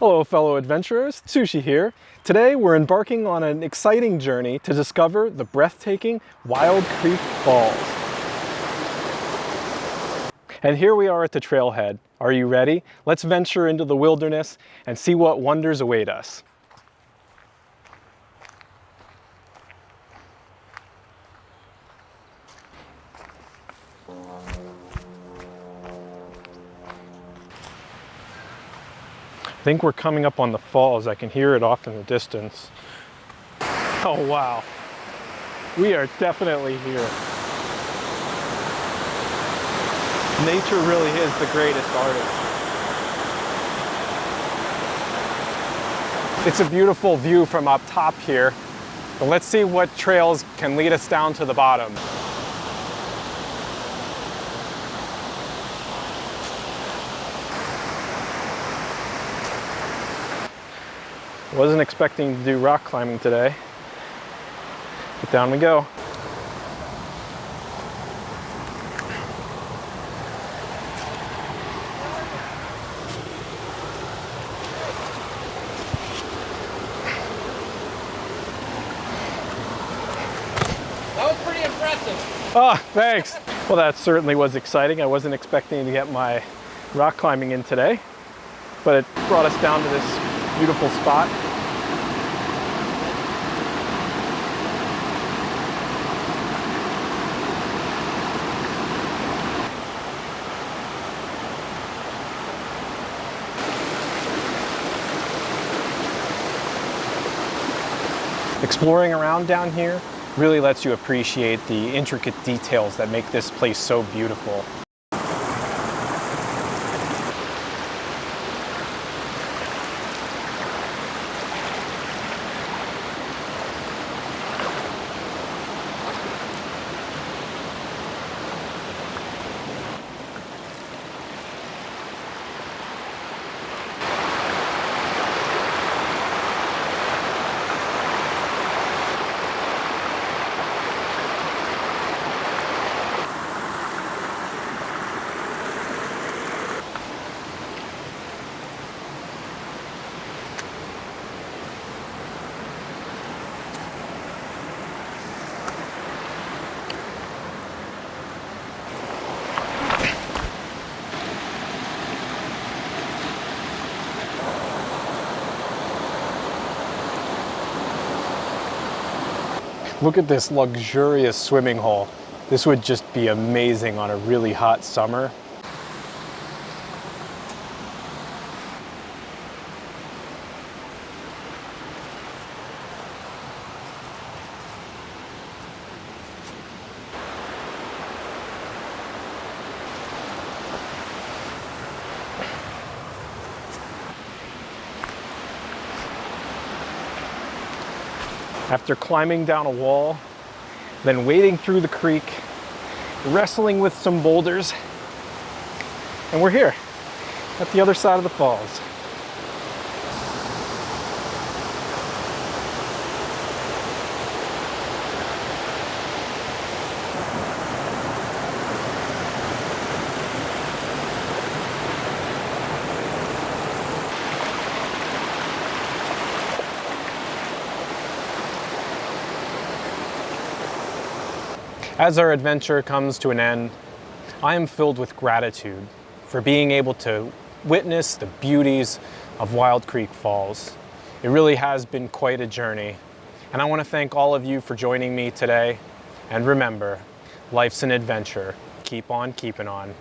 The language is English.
Hello fellow adventurers, Sushi here. Today we're embarking on an exciting journey to discover the breathtaking Wild Creek Falls. And here we are at the trailhead. Are you ready? Let's venture into the wilderness and see what wonders await us. I think we're coming up on the falls. I can hear it off in the distance. Oh wow, we are definitely here. Nature really is the greatest artist. It's a beautiful view from up top here. But let's see what trails can lead us down to the bottom. Wasn't expecting to do rock climbing today, but down we go. That was pretty impressive. Oh, thanks. Well, that certainly was exciting. I wasn't expecting to get my rock climbing in today, but it brought us down to this beautiful spot. Exploring around down here really lets you appreciate the intricate details that make this place so beautiful. Look at this luxurious swimming hole. This would just be amazing on a really hot summer. After climbing down a wall, then wading through the creek, wrestling with some boulders, and we're here at the other side of the falls. As our adventure comes to an end, I am filled with gratitude for being able to witness the beauties of Wild Creek Falls. It really has been quite a journey, and I want to thank all of you for joining me today. And remember, life's an adventure. Keep on keeping on.